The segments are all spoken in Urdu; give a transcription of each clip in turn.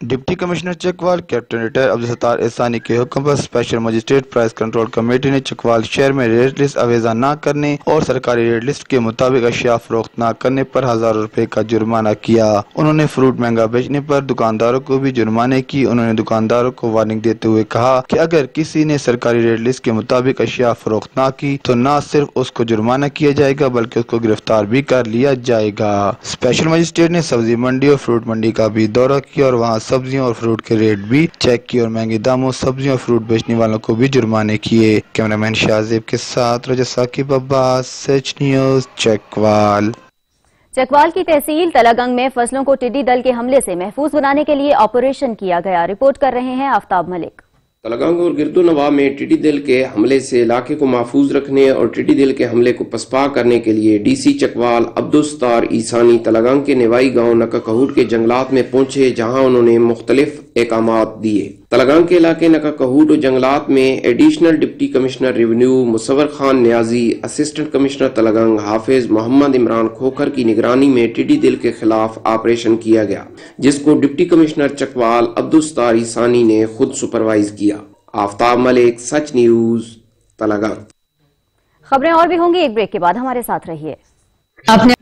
Deputy commissioner Chakwal captain retire Abdul Sattar Ahsani کے حکم پر special magistrate price control committee نے چکوال شہر میں ریٹ لسٹ اویزہ نہ کرنے اور سرکاری ریٹ لسٹ کے مطابق اشیاء فروخت نہ کرنے پر 1000 روپے کا جرمانہ کیا۔ انہوں نے فروٹ مہنگا بیچنے پر دکانداروں کو بھی جرمانے کی۔ انہوں نے دکانداروں کو وارننگ دیتے ہوئے کہا کہ اگر کسی نے سرکاری ریٹ لسٹ کے مطابق اشیاء فروخت نہ کی تو نہ صرف اس کو جرمانہ کیا جائے گا بلکہ اس کو گرفتار بھی کر لیا جائے گا۔ اسپیشل مجسٹریٹ نے سبزی منڈی اور فروٹ منڈی کا بھی دورہ کیا اور وہاں سبزیوں اور فروٹ کے ریٹ بھی چیک کیے اور مہنگے داموں سبزیوں اور فروٹ بیچنے والوں کو بھی جرمانے کیے۔ کیمرہ مین شاہزیب کے ساتھ رجا ثاقب عباس، سچ نیوز، چکوال۔ چکوال کی تحصیل تلگنگ میں فصلوں کو ٹڈی دل کے حملے سے محفوظ بنانے کے لیے آپریشن کیا گیا۔ رپورٹ کر رہے ہیں آفتاب ملک۔ تلگنگ اور گرد و نواح میں ٹڈی دل کے حملے سے علاقے کو محفوظ رکھنے اور ٹڈی دل کے حملے کو پسپا کرنے کے لیے ڈی سی چکوال عبدالستار احسانی تلگنگ کے نوائی گاؤں نکا کہور کے جنگلات میں پہنچے، جہاں انہوں نے مختلف احکامات دیے۔ تلگنگ کے علاقے نکا کہور اور جنگلات میں ایڈیشنل ڈپٹی کمشنر ریونیو مصور خان نیازی، اسسٹنٹ کمشنر تلگنگ حافظ محمد عمران کھوکھر کی نگرانی میں ٹڈی دل کے خلاف آپریشن کیا گیا، جس کو ڈپٹی کمشنر چکوال عبدالستار احسانی نے خود سپروائز کیا۔ آفتاب ملک، سچ نیوز، تلگنگ۔ خبریں اور بھی ہوں گی ایک بریک کے بعد، ہمارے ساتھ رہیے۔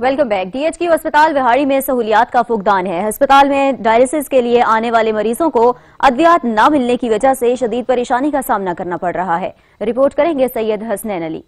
Welcome back. D H Q اسپتال وہاڑی میں سہولیات کا فقدان ہے۔ ہسپتال میں ڈائلسس کے لیے آنے والے مریضوں کو ادویات نہ ملنے کی وجہ سے شدید پریشانی کا سامنا کرنا پڑ رہا ہے۔ رپورٹ کریں گے سید حسنین علی۔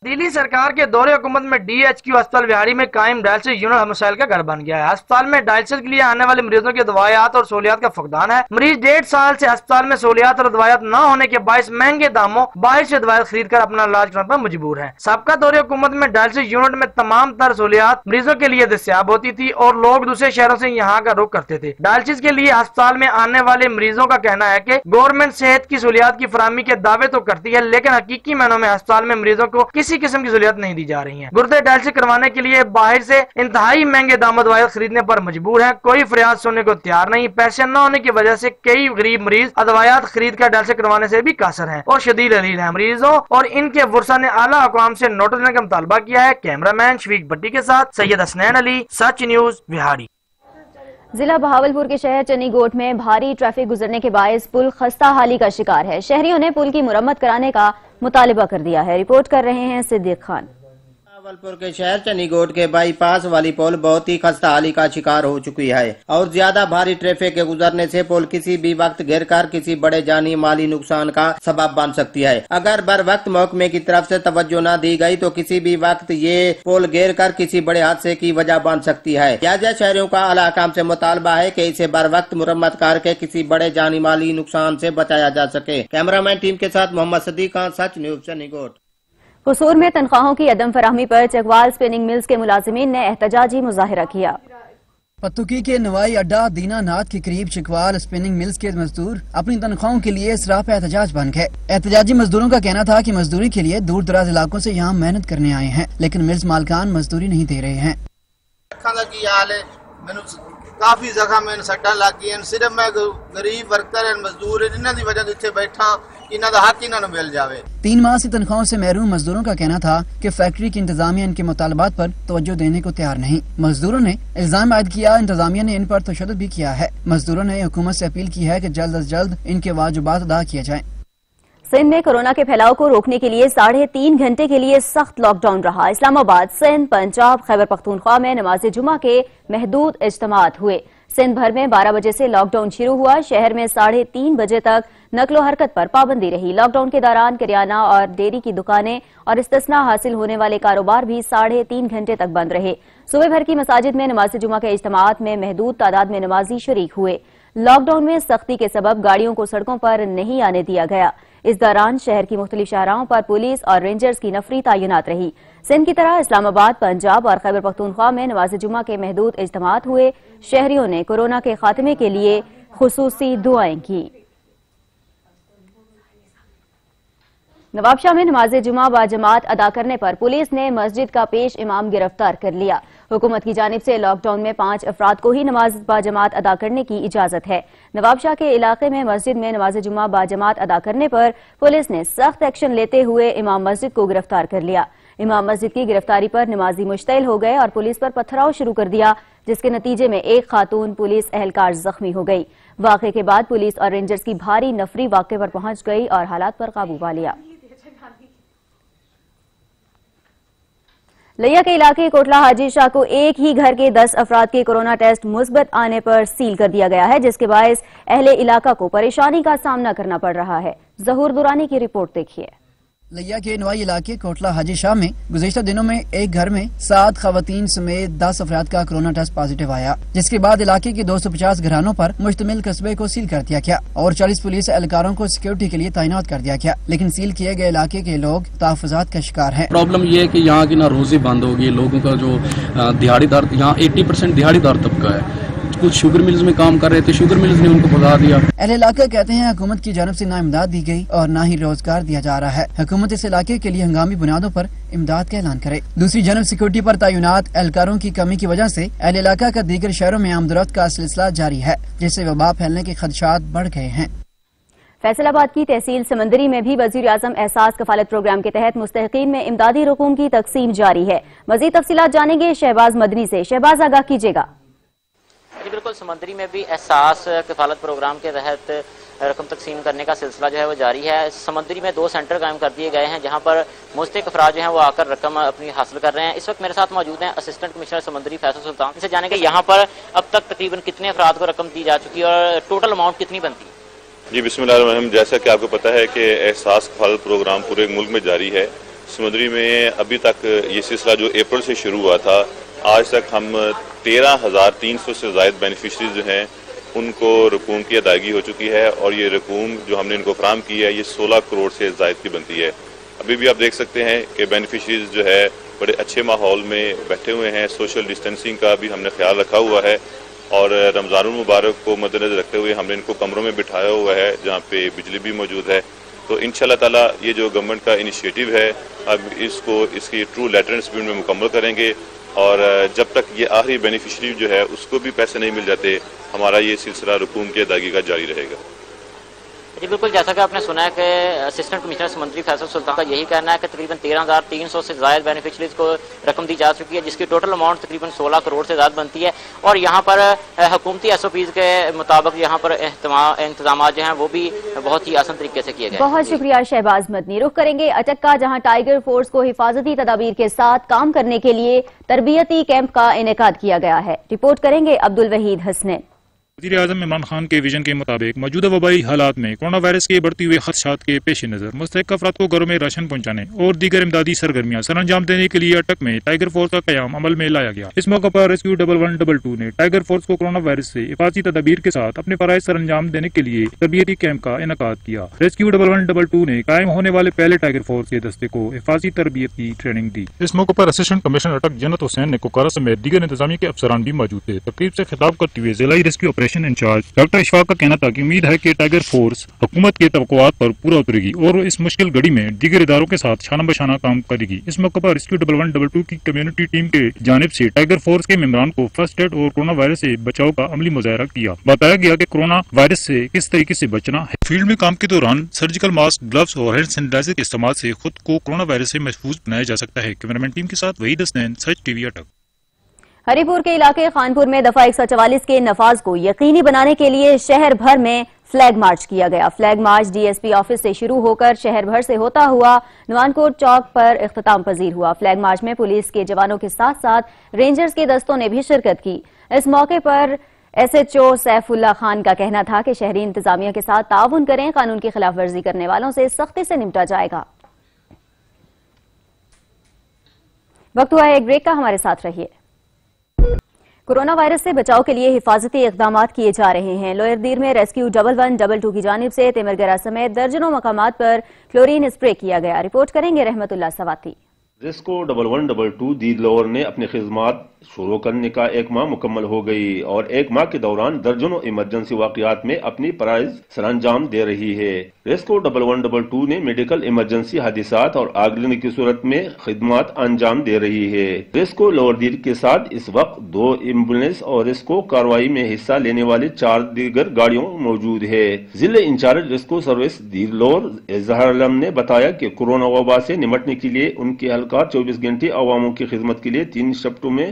دلی سرکار کے دور حکومت میں ڈی ایچ کیو اسپتال وہاڑی میں قائم ڈائلسس یونٹ مسائل کا گھر بن گیا ہے۔ اسپتال میں ڈائلسس کے لیے آنے والے مریضوں کی دوائی اور سہولیات کا فقدان ہے۔ مریض 1.5 سال سے اسپتال میں سہولیات اور دوائی نہ ہونے کے باعث مہنگے داموں باہر سے دوائی خرید کر اپنا علاج کرنے پر مجبور ہیں۔ سابقہ دور حکومت میں ڈائلسس یونٹ میں تمام تر سہولیات مریضوں کے لیے دستیاب ہوتی تھی اور لوگ دوسرے شہروں سے یہاں کا رخ کرتے تھے۔ ڈائلسس کے لیے اسپتال میں آنے والے مریضوں کا کہنا ہے کہ گورنمنٹ صحت کی سہولیات کی فراہمی کے دعوے تو کرتی ہے، لیکن حقیقی معنوں میں اسپتال میں مریضوں کو کسی قسم کی سہولیات نہیں دی جا رہی ہیں۔ گردے ڈائلسس کروانے کے لیے باہر سے انتہائی مہنگے داموں دوائی خریدنے پر مجبور ہیں۔ کوئی فریاد سننے کو تیار نہیں۔ پیسے نہ ہونے کی وجہ سے کئی غریب مریض ادویات خرید کر ڈائلسس کروانے سے بھی قاصر ہیں اور شدید علیل ہیں۔ مریضوں اور ان کے ورثاء نے اعلیٰ حکام سے نوٹس دینے کا مطالبہ کیا ہے۔ کیمرہ مین شفیق بٹی کے ساتھ سید حسنین علی، سچ نیوز، وہاڑی۔ ضلع بہاولپور کے شہر چنی گوٹ میں بھاری ٹریفک گزرنے کے باعث پل خستہ حالی کا شکار ہے۔ شہریوں نے پل کی مرمت کرانے کا مطالبہ کر دیا ہے۔ رپورٹ کر رہے ہیں صدیق خان۔ بہاولپور کے شہر چنی گوٹ کے بائی پاس والی پل بہت ہی خستہ حالی کا شکار ہو چکی ہے اور زیادہ بھاری ٹریفک کے گزرنے سے پل کسی بھی وقت گر کر کسی بڑے جانی مالی نقصان کا سبب بن سکتی ہے۔ اگر بر وقت محکمے کی طرف سے توجہ نہ دی گئی تو کسی بھی وقت یہ پل گر کر کسی بڑے حادثے کی وجہ بن سکتی ہے۔ لہٰذا شہریوں کا اعلیٰ حکام سے مطالبہ ہے کہ اسے بر وقت مرمت کر کے کسی بڑے جانی مالی نقصان سے بچایا جا سکے۔ کیمرہ مین ٹیم کے ساتھ محمد صدیق خان، سچ نیوز، چنی گوٹ۔ قصور میں تنخواہوں کی عدم فراہمی پر چکوال اسپننگ ملز کے ملازمین نے احتجاجی مظاہرہ کیا۔ پتوکی کے نوائی اڈا دینا ناتھ کے قریب چکوال اسپننگ ملز کے مزدور اپنی تنخواہوں کے لیے سراپا احتجاج بن گئے۔ احتجاجی مزدوروں کا کہنا تھا کہ مزدوری کے لیے دور دراز علاقوں سے یہاں محنت کرنے آئے ہیں، لیکن ملز مالکان مزدوری نہیں دے رہے ہیں۔ کافی زخم سٹاں لگ گئی، صرف میں غریب ورکر مزدور انہاں دی وجہ تے بیٹھا، انہاں دا حق انہاں نوں مل جاوے۔ 3 ماہ سے تنخواہوں سے محروم مزدوروں کا کہنا تھا کہ فیکٹری کی انتظامیہ ان کے مطالبات پر توجہ دینے کو تیار نہیں۔ مزدوروں نے الزام عائد کیا انتظامیہ نے ان پر تشدد بھی کیا ہے۔ مزدوروں نے حکومت سے اپیل کی ہے کہ جلد از جلد ان کے واجبات ادا کیے جائیں۔ سندھ میں کورونا کے پھیلاؤ کو روکنے کے لیے 3.5 گھنٹے کے لیے سخت لاک ڈاؤن رہا۔ اسلام آباد، سندھ، پنجاب، خیبر پختونخوا میں نماز جمعہ کے محدود اجتماعات ہوئے۔ سندھ بھر میں 12 بجے سے لاک ڈاؤن شروع ہوا۔ شہر میں 3:30 بجے تک نقل و حرکت پر پابندی رہی۔ لاک ڈاؤن کے دوران کریانہ اور ڈیری کی دکانیں اور استثناء حاصل ہونے والے کاروبار بھی 3.5 گھنٹے تک بند رہے۔ صوبے بھر کی مساجد میں نماز جمعہ کے اجتماعات میں محدود تعداد میں نمازی شریک ہوئے۔ لاک ڈاؤن میں سختی کے سبب گاڑیوں کو سڑکوں پر نہیں آنے دیا گیا۔ اس دوران شہر کی مختلف شاہراہوں پر پولیس اور رینجرز کی نفری تعینات رہی۔ سندھ کی طرح اسلام آباد، پنجاب اور خیبر پختونخوا میں نماز جمعہ کے محدود اجتماعات ہوئے۔ شہریوں نے کورونا کے خاتمے کے لیے خصوصی دعائیں کی۔ نوابشاہ میں نماز جمعہ باجماعت ادا کرنے پر پولیس نے مسجد کا پیش امام گرفتار کر لیا۔ حکومت کی جانب سے لاک ڈاؤن میں 5 افراد کو ہی نماز باجماعت ادا کرنے کی اجازت ہے۔ نوابشاہ کے علاقے میں مسجد میں نماز جمعہ باجماعت ادا کرنے پر پولیس نے سخت ایکشن لیتے ہوئے امام مسجد کو گرفتار کر لیا۔ امام مسجد کی گرفتاری پر نمازی مشتعل ہو گئے اور پولیس پر پتھراؤ شروع کر دیا، جس کے نتیجے میں ایک خاتون پولیس اہلکار زخمی ہو گئی۔ واقعے کے بعد پولیس اور رینجرز کی بھاری نفری واقعے پر پہنچ گئی اور حالات پر قابو پا لیا۔ لیا کے علاقے کوٹلہ حاجی شاہ کو ایک ہی گھر کے 10 افراد کے کورونا ٹیسٹ مثبت آنے پر سیل کر دیا گیا ہے، جس کے باعث اہل علاقہ کو پریشانی کا سامنا کرنا پڑ رہا ہے۔ ظہور دورانی کی رپورٹ دیکھیے۔ لیا کے نوائی علاقے کوٹلہ حاجی شاہ میں گزشتہ دنوں میں ایک گھر میں 7 خواتین سمیت 10 افراد کا کورونا ٹیسٹ پازیٹیو آیا، جس کے بعد علاقے کے 250 گھرانوں پر مشتمل قصبے کو سیل کر دیا گیا اور 40 پولیس اہلکاروں کو سیکیورٹی کے لیے تعینات کر دیا گیا، لیکن سیل کیے گئے علاقے کے لوگ تحفظات کا شکار ہیں۔ پرابلم یہ ہے کہ یہاں کی نہ روزی بند ہوگی، لوگوں کا جو دیہڑی دار، یہاں 80% دیہڑی دار طبقہ ہے، کچھ شوگر ملز میں کام کر رہے تھے، شوگر ملز نے ان کو بھگا دیا۔ اہل علاقہ کہتے ہیں حکومت کی جانب سے نہ امداد دی گئی اور نہ ہی روزگار دیا جا رہا ہے۔ حکومت اس علاقے کے لیے ہنگامی بنیادوں پر امداد کا اعلان کرے۔ دوسری جانب سیکورٹی پر تعینات اہلکاروں کی کمی کی وجہ سے اہل علاقہ کا دیگر شہروں میں آمد و رفت کا سلسلہ جاری ہے، جس سے وبا پھیلنے کے خدشات بڑھ گئے ہیں۔ فیصل آباد کی تحصیل سمندری میں بھی وزیر اعظم احساس کفالت پروگرام کے تحت مستحقین میں امدادی رقوم کی تقسیم جاری ہے۔ مزید تفصیلات جانیں گے شہباز مدنی سے۔ شہباز، آگاہ کیجیے گا۔ جی بالکل، سمندری میں بھی احساس کفالت پروگرام کے تحت رقم تقسیم کرنے کا سلسلہ جو ہے وہ جاری ہے۔ سمندری میں 2 سینٹر قائم کر دیے گئے ہیں جہاں پر مستحق افراد جو ہیں وہ آ کر رقم اپنی حاصل کر رہے ہیں۔ اس وقت میرے ساتھ موجود ہیں اسسٹنٹ کمشنر سمندری فیصل سلطان، ان سے جانیں گے یہاں پر اب تک تقریباً کتنے افراد کو رقم دی جا چکی ہے اور ٹوٹل اماؤنٹ کتنی بنتی ہے؟ جی بسم اللہ الرحمن الرحیم، جیسا کہ آپ کو پتہ ہے کہ احساس کفالت پروگرام پورے ملک میں جاری ہے۔ سمندری میں ابھی تک یہ سلسلہ جو اپریل سے شروع ہوا تھا، آج تک ہم 13,300 سے زائد بینیفیشریز جو ہیں ان کو رقوم کی ادائیگی ہو چکی ہے، اور یہ رقوم جو ہم نے ان کو فراہم کی ہے یہ 16 کروڑ سے زائد کی بنتی ہے۔ ابھی بھی آپ دیکھ سکتے ہیں کہ بینیفیشریز جو ہے بڑے اچھے ماحول میں بیٹھے ہوئے ہیں، سوشل ڈسٹینسنگ کا بھی ہم نے خیال رکھا ہوا ہے، اور رمضان المبارک کو مد نظر رکھتے ہوئے ہم نے ان کو کمروں میں بٹھایا ہوا ہے جہاں پہ بجلی بھی موجود ہے۔ تو انشاءاللہ تعالیٰ یہ جو گورنمنٹ کا انیشیٹو ہے، اب اس کی ٹرو لیٹرل اسپیڈ میں مکمل کریں گے، اور جب تک یہ آخری بینیفیشری جو ہے اس کو بھی پیسے نہیں مل جاتے، ہمارا یہ سلسلہ رقوم کی ادائیگی کا جاری رہے گا۔ جی بالکل، جیسا کہ آپ نے سنا ہے کہ اسسٹنٹ کمشنر سمندری فیصل سلطان کا یہی کہنا ہے کہ تقریباً 13,300 سے زائد بینیفیشریز کو رقم دی جا چکی ہے، جس کی ٹوٹل اماؤنٹ تقریباً 16 کروڑ سے زیادہ بنتی ہے، اور یہاں پر حکومتی SOPs کے مطابق یہاں پر انتظامات جو ہیں وہ بھی بہت ہی آسان طریقے سے کیے گئے۔ بہت شکریہ شہباز مدنی۔ رخ کریں گے اٹکا، جہاں ٹائیگر فورس کو حفاظتی تدابیر کے ساتھ کام کرنے کے لیے تربیتی کیمپ کا انعقاد کیا گیا ہے۔ رپورٹ کریں گے عبدالوحید حسنین۔ وزیر اعظم عمران خان کے ویژن کے مطابق موجودہ وبائی حالات میں کورونا وائرس کے بڑھتے ہوئے خدشات کے پیش نظر مستحق افراد کو گھروں میں راشن پہنچانے اور دیگر امدادی سرگرمیاں سر انجام دینے کے لیے اٹک میں ٹائیگر فورس کا قیام عمل میں لایا گیا۔ اس موقع پر ریسکیو 1122 نے ٹائیگر فورس کو کورونا وائرس سے حفاظتی تدابیر کے ساتھ اپنے فرائض سر انجام دینے کے لیے تربیتی کیمپ کا انعقاد کیا۔ ریسکیو 1122 نے قائم ہونے والے پہلے ٹائیگر فورس کے دستے کو حفاظتی تربیت کی ٹریننگ دی۔ اس موقع پر اسسٹنٹ کمشنر اٹک جنت حسین نے کوکارا سمیت دیگر انتظامیہ کے افسران بھی موجود تھے۔ تقریب سے خطاب کرتے ہوئے ضلعی rescue operation incharge doctor Ashfaq کا کہنا تھا کہ امید ہے کہ ٹائیگر فورس حکومت کے توقعات پر پورا اترے گی اور اس مشکل گھڑی میں دیگر اداروں کے ساتھ شانہ بشانہ کام کرے گی۔ اس موقع پر ریسکیو 1122 کی کمیونٹی ٹیم کے جانب سے ٹائیگر فورس کے ممبران کو فرسٹ ایڈ اور کورونا وائرس سے بچاؤ کا عملی مظاہرہ کیا۔ بتایا گیا کہ کورونا وائرس سے کس طریقے سے بچنا ہے۔ فیلڈ میں کام کے دوران سرجیکل ماسک، گلوز اور ہینڈ سینیٹائزر کے استعمال سے خود کو کورونا وائرس سے محفوظ بنایا جا سکتا ہے۔ کیمرامین ٹیم کے ساتھ وحید حسنین، سچ ٹی وی اٹک۔ ہری پور کے علاقے خانپور میں دفعہ 144 کے نفاذ کو یقینی بنانے کے لیے شہر بھر میں فلیگ مارچ کیا گیا۔ فلیگ مارچ DSP آفس سے شروع ہو کر شہر بھر سے ہوتا ہوا نوان کوٹ چوک پر اختتام پذیر ہوا۔ فلیگ مارچ میں پولیس کے جوانوں کے ساتھ ساتھ رینجرز کے دستوں نے بھی شرکت کی۔ اس موقع پر SHO سیف اللہ خان کا کہنا تھا کہ شہری انتظامیہ کے ساتھ تعاون کریں، قانون کی خلاف ورزی کرنے والوں سے سختی سے نمٹا جائے گا۔ وقت ہوا ہے ایک بریک کا، ہمارے ساتھ رہیے۔ کورونا وائرس سے بچاؤ کے لیے حفاظتی اقدامات کیے جا رہے ہیں۔ لوئر دیر میں ریسکیو 1122 کی جانب سے تیمرگرہ سمیت درجنوں مقامات پر کلورین اسپرے کیا گیا۔ رپورٹ کریں گے رحمت اللہ سواتی۔ ریسکیو 1122 دی لوئر نے اپنی خدمات شروع کرنے کا 1 ماہ مکمل ہو گئی اور 1 ماہ کے دوران درجنوں ایمرجنسی واقعات میں اپنی فرائض سر انجام دے رہی ہے۔ ریسکیو 1122 نے میڈیکل ایمرجنسی حادثات اور آگ لگنے کی صورت میں خدمات انجام دے رہی ہے۔ ریسکیو لوئر دیر کے ساتھ اس وقت 2 ایمبولینس اور ریسکیو کارروائی میں حصہ لینے والی 4 دیگر گاڑیوں موجود ہے۔ ضلع انچارج ریسکیو سروس دی لوئر اظہار علم نے بتایا کہ کورونا وبا سے نمٹنے کے لیے ان کے اہلکار 24 گھنٹے عواموں کی خدمت کے لیے 3 شفٹوں میں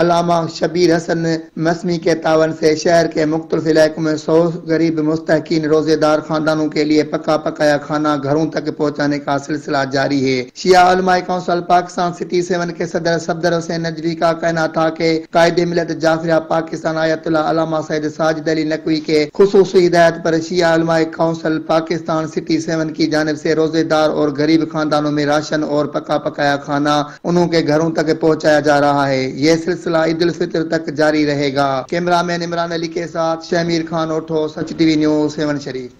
علامہ شبیر حسن مسمی کے تعاون سے شہر کے مختلف علاقوں میں 100 غریب مستحقین روزے دار خاندانوں کے لیے پکا پکایا کھانا گھروں تک پہنچانے کا سلسلہ جاری ہے۔ شیعہ علماء کونسل پاکستان سٹی 7 کے صدر صفدر حسین نجوی کا کہنا تھا کہ قائد ملت جعفریہ پاکستان آیت اللہ علامہ سید ساجد علی نقوی کے خصوصی ہدایت پر شیعہ علماء کونسل پاکستان سٹی 7 کی جانب سے روزے دار اور غریب خاندانوں میں راشن اور پکا پکایا کھانا انہوں کے گھروں تک پہنچایا جا رہا ہے۔ یہ سلسلہ عید الفطر تک جاری رہے گا۔ کیمرہ مین عمران علی کے ساتھ شمیر خان اوٹھو، سچ ٹی وی نیوز 7 شریف۔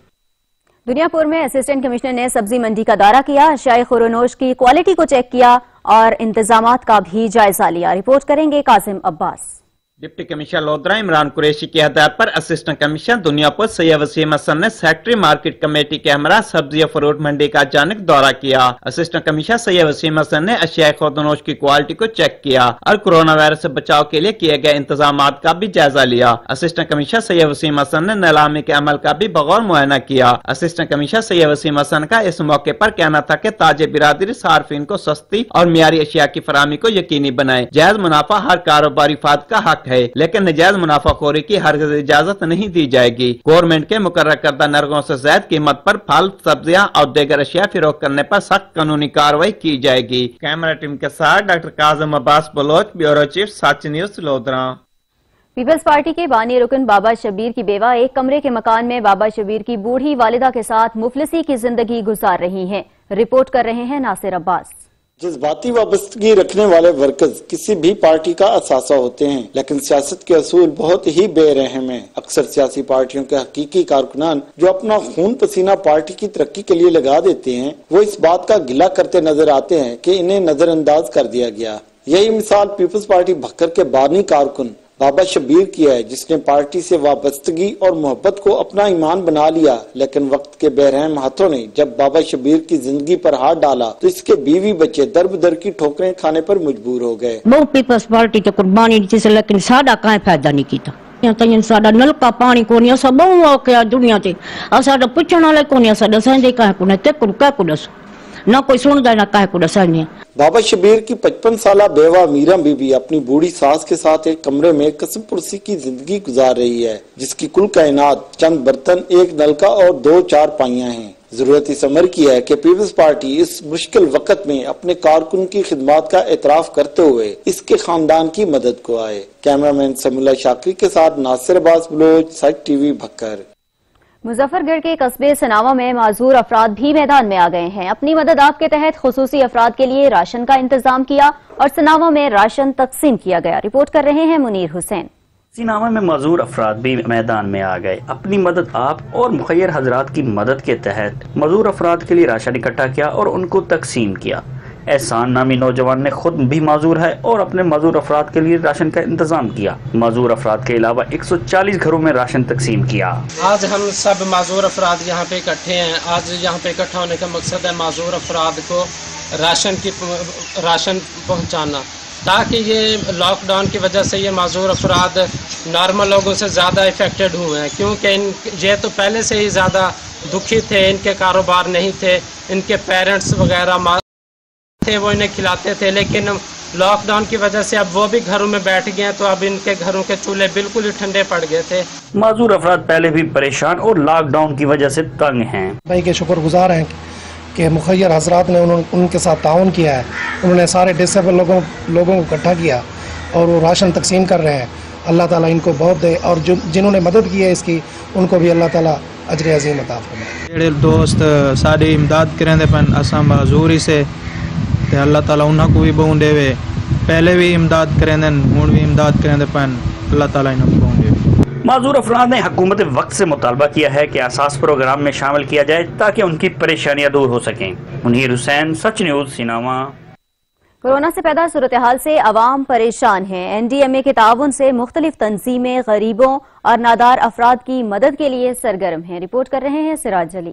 دنیا پور میں اسسٹنٹ کمشنر نے سبزی منڈی کا دورہ کیا، اشیاء خورونوش کی کوالٹی کو چیک کیا اور انتظامات کا بھی جائزہ لیا۔ رپورٹ کریں گے قاسم عباس۔ ڈپٹی کمشنر لودھرا عمران قریشی کی ہدایت پر اسسٹنٹ کمشنر دنیا پور سید وسیم حسن نے سیکٹری مارکیٹ کمیٹی کے ہمراہ سبزی و فروٹ منڈی کا اچانک دورہ کیا۔ اسسٹنٹ کمشنر سید وسیم حسن نے اشیاء خوردنوش کی کوالٹی کو چیک کیا اور کورونا وائرس سے بچاؤ کے لیے کیے گئے انتظامات کا بھی جائزہ لیا۔ اسسٹنٹ کمشنر سید وسیم حسن نے نیلامی کے عمل کا بھی بغور معائنہ کیا۔ اسسٹنٹ کمشنر سید وسیم حسن کا اس موقع پر کہنا تھا کہ تاجر برادری صارفین کو سستی اور معیاری اشیاء کی فراہمی کو یقینی بنائے۔ جائز منافع ہر کاروباری فرد کا حق ہے، لیکن نجائز منافع خوری کی ہرگز اجازت نہیں دی جائے گی۔ گورنمنٹ کے مقرر کردہ نرخوں سے زائد قیمت پر پھل، سبزیاں اور دیگر اشیاء فروخت کرنے پر سخت قانونی کارروائی کی جائے گی۔ کیمرہ ٹیم کے ساتھ ڈاکٹر کاظم عباس بلوچ، بیورو چیف سچ نیوز لودھرا۔ پیپلز پارٹی کے بانی رکن بابا شبیر کی بیوہ ایک کمرے کے مکان میں بابا شبیر کی بوڑھی والدہ کے ساتھ مفلسی کی زندگی گزار رہی ہیں۔ رپورٹ کر رہے ہیں ناصر عباس۔ جذباتی وابستگی رکھنے والے ورکرز کسی بھی پارٹی کا اثاثہ ہوتے ہیں، لیکن سیاست کے اصول بہت ہی بے رحم ہیں۔ اکثر سیاسی پارٹیوں کے حقیقی کارکنان جو اپنا خون پسینہ پارٹی کی ترقی کے لیے لگا دیتے ہیں، وہ اس بات کا گلہ کرتے نظر آتے ہیں کہ انہیں نظر انداز کر دیا گیا۔ یہی مثال پیپلز پارٹی بھکر کے بانی کارکن بابا شبیر کی ہے، جس نے پارٹی سے وابستگی اور محبت کو اپنا ایمان بنا لیا، لیکن وقت کے بے رحم ہاتھوں نے جب بابا شبیر کی زندگی پر ہاتھ ڈالا تو اس کے بیوی بچے در بدر کی ٹھوکریں کھانے پر مجبور ہو گئے۔ بہت پیپلز پارٹی تے قربانی دی سی، لیکن ساڈا کائیں فائدہ نہیں کیتا۔ یہاں ساڈا نلکا پانی کونی، اسا بہت واقعہ دنیا تے ساڈا پوچھن والے کونی، ساڈا سنجے کہیں کو نے تے کو دس نہ کوئی سندا نہ کہیں کو دسانی۔ بابا شبیر کی 55 سالہ بیوہ میرا بی بی اپنی بوڑھی ساس کے ساتھ ایک کمرے میں قسم پرسی کی زندگی گزار رہی ہے، جس کی کل کائنات چند برتن، ایک نلکا اور 2 چارپائیاں ہیں۔ ضرورت اس امر کی ہے کہ پیپلز پارٹی اس مشکل وقت میں اپنے کارکن کی خدمات کا اعتراف کرتے ہوئے اس کے خاندان کی مدد کو آئے۔ کیمرہ مین سمیلہ شاکری کے ساتھ ناصر عباس بلوچ، سچ ٹی وی بھکر۔ مظفر گڑھ کے قصبے سناوا میں معذور افراد بھی میدان میں آ گئے ہیں۔ اپنی مدد آپ کے تحت خصوصی افراد کے لیے راشن کا انتظام کیا اور سناوا میں راشن تقسیم کیا گیا۔ رپورٹ کر رہے ہیں منیر حسین۔ سناوا میں معذور افراد بھی میدان میں آ گئے۔ اپنی مدد آپ اور مخیر حضرات کی مدد کے تحت معذور افراد کے لیے راشن اکٹھا کیا اور ان کو تقسیم کیا۔ احسان نامی نوجوان نے خود بھی معذور ہے اور اپنے معذور افراد کے لیے راشن کا انتظام کیا۔ معذور افراد کے علاوہ 140 گھروں میں راشن تقسیم کیا۔ آج ہم سب معذور افراد یہاں پہ اکٹھے ہیں۔ آج یہاں پہ اکٹھا ہونے کا مقصد ہے معذور افراد کو راشن پہنچانا، تاکہ یہ لاک ڈاؤن کی وجہ سے یہ معذور افراد نارمل لوگوں سے زیادہ افیکٹڈ ہوئے ہیں، کیونکہ یہ تو پہلے سے ہی زیادہ دکھی تھے، ان کے کاروبار نہیں تھے، ان کے پیرنٹس وغیرہ تھے وہ انہیں کھلاتے تھے، لیکن لاک ڈاؤن کی وجہ سے اب وہ بھی گھروں میں بیٹھ گئے ہیں، تو اب ان کے گھروں کے چولہے بالکل ہی ٹھنڈے پڑ گئے تھے۔ معذور افراد پہلے بھی پریشان اور لاک ڈاؤن کی وجہ سے تنگ ہیں۔ بھائی کے شکر گزار ہیں کہ مخیر حضرات نے ان کے ساتھ تعاون کیا ہے، انہوں نے سارے ڈسیبل لوگوں کو اکٹھا کیا اور وہ راشن تقسیم کر رہے ہیں۔ اللہ تعالیٰ ان کو بہت دے، اور جنہوں نے مدد کی ہے اس کی، ان کو بھی اللہ تعالیٰ اجر عظیم عطا فرمائے۔ جڑے دوست ساری امداد کریں دے پن اساں معذوری سے تے اللہ تعالیٰ انہاں کو بھی بہن دے وے، پہلے بھی امداد کریں دے، ہن بھی امداد کریں دے پن، اللہ تعالیٰ انہاں کو بہن دے وے۔ معذور افراد نے حکومت وقت سے مطالبہ کیا ہے کہ اساس پروگرام میں شامل کیا جائے تاکہ ان کی پریشانیاں دور ہو سکیں۔ منیر حسین، سچ نیوز، سناوا۔ کورونا سے پیدا صورتحال سے عوام پریشان ہیں۔ این ڈی ایم اے کے تعاون سے مختلف تنظیمیں غریبوں اور نادار افراد کی مدد کے لیے سرگرم ہیں۔ رپورٹ کر رہے ہیں سراج علی۔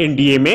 NDMA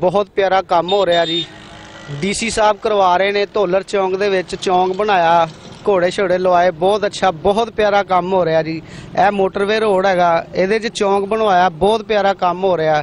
ਬਹੁਤ ਪਿਆਰਾ ਕੰਮ ਹੋ ਰਿਹਾ ਜੀ। DC ਸਾਹਿਬ ਕਰਵਾ ਰਹੇ ਨੇ, ਧੋਲਰ ਚੌਂਕ ਦੇ ਵਿੱਚ ਚੌਂਕ ਬਣਾਇਆ, ਘੋੜੇ ਛੋੜੇ ਲਵਾਏ, ਬਹੁਤ ਅੱਛਾ ਬਹੁਤ ਪਿਆਰਾ ਕੰਮ ਹੋ ਰਿਹਾ ਜੀ। ਇਹ ਮੋਟਰਵੇ ਰੋਡ ਹੈਗਾ, ਇਹਦੇ 'ਚ ਚੌਂਕ ਬਣਵਾਇਆ, ਬਹੁਤ ਪਿਆਰਾ ਕੰਮ ਹੋ ਰਿਹਾ।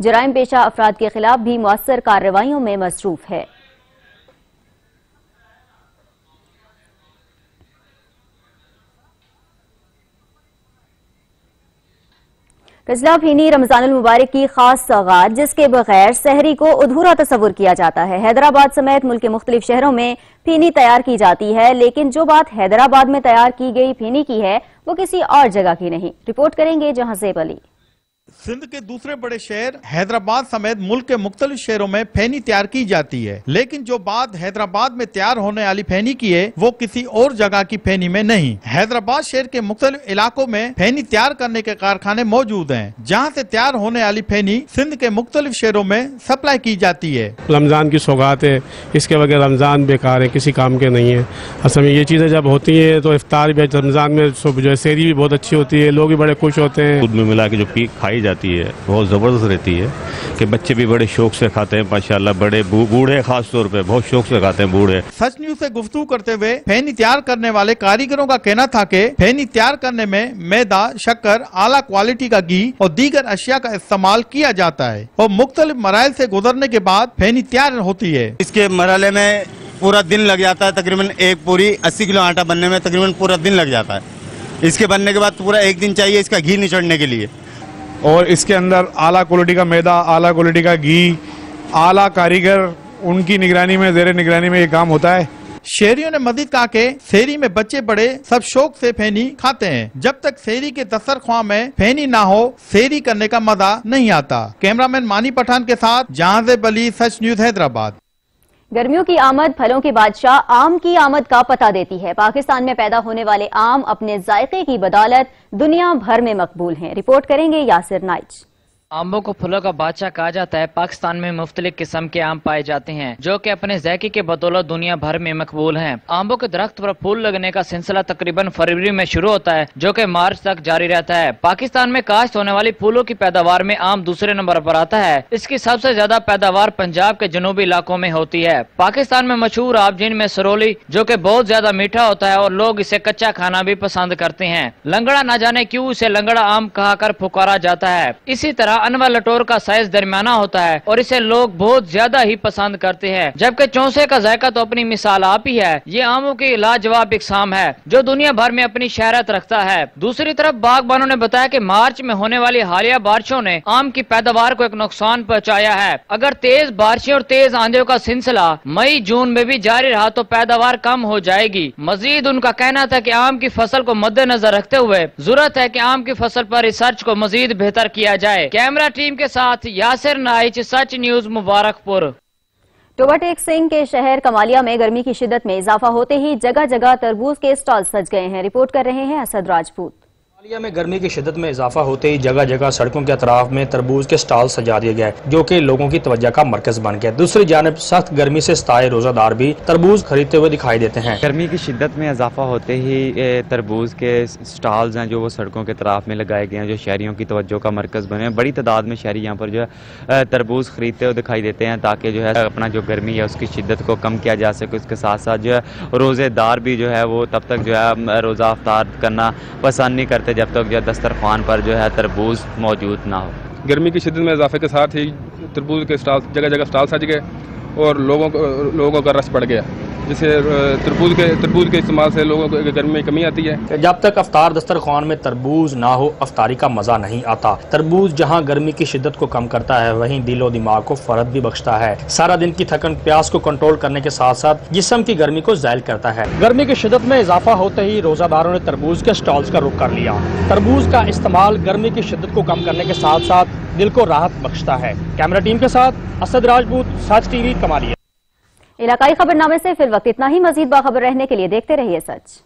جرائم پیشہ افراد کے خلاف بھی مؤثر کارروائیوں میں مصروف ہے۔ کجلا پھینی رمضان المبارک کی خاص سوغات جس کے بغیر سحری کو ادھورا تصور کیا جاتا ہے۔ حیدرآباد سمیت ملک کے مختلف شہروں میں پھینی تیار کی جاتی ہے، لیکن جو بات حیدرآباد میں تیار کی گئی پھینی کی ہے وہ کسی اور جگہ کی نہیں۔ رپورٹ کریں گے جہاں زیب علی۔ سندھ کے دوسرے بڑے شہر حیدرآباد سمیت ملک کے مختلف شہروں میں پھینی تیار کی جاتی ہے، لیکن جو بات حیدرآباد میں تیار ہونے والی پھینی کی ہے وہ کسی اور جگہ کی پھینی میں نہیں۔ حیدرآباد شہر کے مختلف علاقوں میں پھینی تیار کرنے کے کارخانے موجود ہیں، جہاں سے تیار ہونے والی پھینی سندھ کے مختلف شہروں میں سپلائی کی جاتی ہے۔ رمضان کی سوغات ہے، اس کے بغیر رمضان بیکار ہے، کسی کام کے نہیں ہے۔ اصل میں یہ چیزیں جب ہوتی ہیں تو افطار بھی رمضان میں جو ہے سحری بھی بہت اچھی ہوتی ہے، لوگ بھی بڑے خوش ہوتے ہیں۔ دودھ میں ملا کے جو کھائی جاتی ہے بہت زبردست رہتی ہے کہ بچے بھی بڑے شوق سے کھاتے ہیں، ماشاءاللہ بڑے بوڑھے خاص طور پہ بہت شوق سے کھاتے ہیں بوڑھے۔ سچ نیوز سے گفتگو کرتے ہوئے پھینی تیار کرنے والے کاریگروں کا کہنا تھا کہ پھینی تیار کرنے میں میدا، شکر، اعلیٰ کوالٹی کا گھی اور دیگر اشیاء کا استعمال کیا جاتا ہے اور مختلف مراحل سے گزرنے کے بعد پھینی تیار ہوتی ہے۔ اس کے مرحلے میں پورا دن لگ جاتا ہے، تقریباً ایک پوری 80 کلو آٹا بننے میں تقریباً پورا دن لگ جاتا ہے۔ اس کے بننے کے بعد پورا ایک دن چاہیے اس کا گھی نچوڑنے کے لیے، اور اس کے اندر اعلیٰ کوالٹی کا میدا، اعلیٰ کوالٹی کا گھی، اعلیٰ کاریگر ان کی نگرانی میں، زیر نگرانی میں یہ کام ہوتا ہے۔ شہریوں نے مزید کہا کہ سحری میں بچے بڑے سب شوق سے پھینی کھاتے ہیں، جب تک سحری کے دسترخوان میں پھینی نہ ہو سحری کرنے کا مزہ نہیں آتا۔ کیمرامین مانی پٹھان کے ساتھ جہاں زیب علی، سچ نیوز حیدرآباد۔ گرمیوں کی آمد پھلوں کے بادشاہ آم کی آمد کا پتہ دیتی ہے۔ پاکستان میں پیدا ہونے والے آم اپنے ذائقے کی بدولت دنیا بھر میں مقبول ہیں۔ رپورٹ کریں گے یاسر نائچ۔ آموں کو پھلوں کا بادشاہ کہا جاتا ہے۔ پاکستان میں مختلف قسم کے آم پائے جاتے ہیں جو کہ اپنے ذائقے کے بدولت دنیا بھر میں مقبول ہیں۔ آموں کے درخت پر پھول لگنے کا سلسلہ تقریباً فروری میں شروع ہوتا ہے جو کہ مارچ تک جاری رہتا ہے۔ پاکستان میں کاشت ہونے والی پھولوں کی پیداوار میں آم دوسرے نمبر پر آتا ہے۔ اس کی سب سے زیادہ پیداوار پنجاب کے جنوبی علاقوں میں ہوتی ہے۔ پاکستان میں مشہور آم جن میں سرولی جو کہ بہت زیادہ میٹھا ہوتا ہے اور لوگ اسے کچا کھانا بھی پسند کرتے ہیں۔ لنگڑا نہ جانے کیوں اسے لنگڑا آم کہا کر پکارا جاتا ہے۔ اسی طرح انوا لٹور کا سائز درمیانہ ہوتا ہے اور اسے لوگ بہت زیادہ ہی پسند کرتے ہیں، جبکہ چونسے کا ذائقہ تو اپنی مثال آپ ہی ہے۔ یہ آموں کی لاجواب اقسام ہے جو دنیا بھر میں اپنی شہرت رکھتا ہے۔ دوسری طرف باغبانوں نے بتایا کہ مارچ میں ہونے والی حالیہ بارشوں نے آم کی پیداوار کو ایک نقصان پہنچایا ہے۔ اگر تیز بارشیں اور تیز آندھیوں کا سلسلہ مئی جون میں بھی جاری رہا تو پیداوار کم ہو جائے گی۔ مزید ان کا کہنا تھا کہ آم کی فصل کو مد نظر رکھتے ہوئے ضرورت ہے کہ آم کی فصل پر ریسرچ کو مزید بہتر کیا جائے۔ کیمرہ ٹیم کے ساتھ یاسر نائچ، سچ نیوز مبارک پور۔ ٹوبا ٹیک سنگھ کے شہر کمالیہ میں گرمی کی شدت میں اضافہ ہوتے ہی جگہ جگہ تربوز کے اسٹال سج گئے ہیں۔ رپورٹ کر رہے ہیں اسد راجپوت۔ کمالیہ میں گرمی کی شدت میں اضافہ ہوتے ہی جگہ جگہ سڑکوں کے اطراف میں تربوز کے سٹال سجا دیے گئے جو کہ لوگوں کی توجہ کا مرکز بن گیا۔ دوسری جانب سخت گرمی سے ستائے روزہ دار بھی تربوز خریدتے ہوئے دکھائی دیتے ہیں۔ گرمی کی شدت میں اضافہ ہوتے ہی تربوز کے سٹالز ہیں جو وہ سڑکوں کے اطراف میں لگائے گئے ہیں جو شہریوں کی توجہ کا مرکز بنے ہیں۔ بڑی تعداد میں شہری یہاں پر جو ہے تربوز خریدتے ہوئے دکھائی دیتے ہیں تاکہ جو ہے اپنا جو گرمی ہے اس کی شدت کو کم کیا جا سکے۔ اس کے ساتھ ساتھ جو ہے روزے دار بھی جو ہے وہ تب تک جو ہے روزہ افطار کرنا پسند نہیں کرتے جب تک جو ہے خوان پر جو ہے تربوز موجود نہ ہو۔ گرمی کی شدت میں اضافے کے ساتھ ہی تربوز کے اسٹال جگہ جگہ اسٹال سج گئے اور لوگوں کا رش بڑھ گیا، جس سے تربوز کے استعمال سے لوگوں کو گرمی میں کمی آتی ہے۔ جب تک افطار دسترخوان میں تربوز نہ ہو افطاری کا مزہ نہیں آتا۔ تربوز جہاں گرمی کی شدت کو کم کرتا ہے وہیں دل و دماغ کو فرحت بھی بخشتا ہے۔ سارا دن کی تھکن پیاس کو کنٹرول کرنے کے ساتھ ساتھ جسم کی گرمی کو زائل کرتا ہے۔ گرمی کی شدت میں اضافہ ہوتے ہی روزہ داروں نے تربوز کے سٹالز کا رخ کر لیا۔ تربوز کا استعمال گرمی کی شدت کو کم کرنے کے ساتھ ساتھ دل کو راحت بخشتا ہے۔ کیمرہ ٹیم کے ساتھ اسد راجپوت، سچ ٹی وی، کمالیہ۔ علاقائی خبرنامے سے فی الوقت اتنا ہی۔ مزید باخبر رہنے کے لیے دیکھتے رہیے سچ۔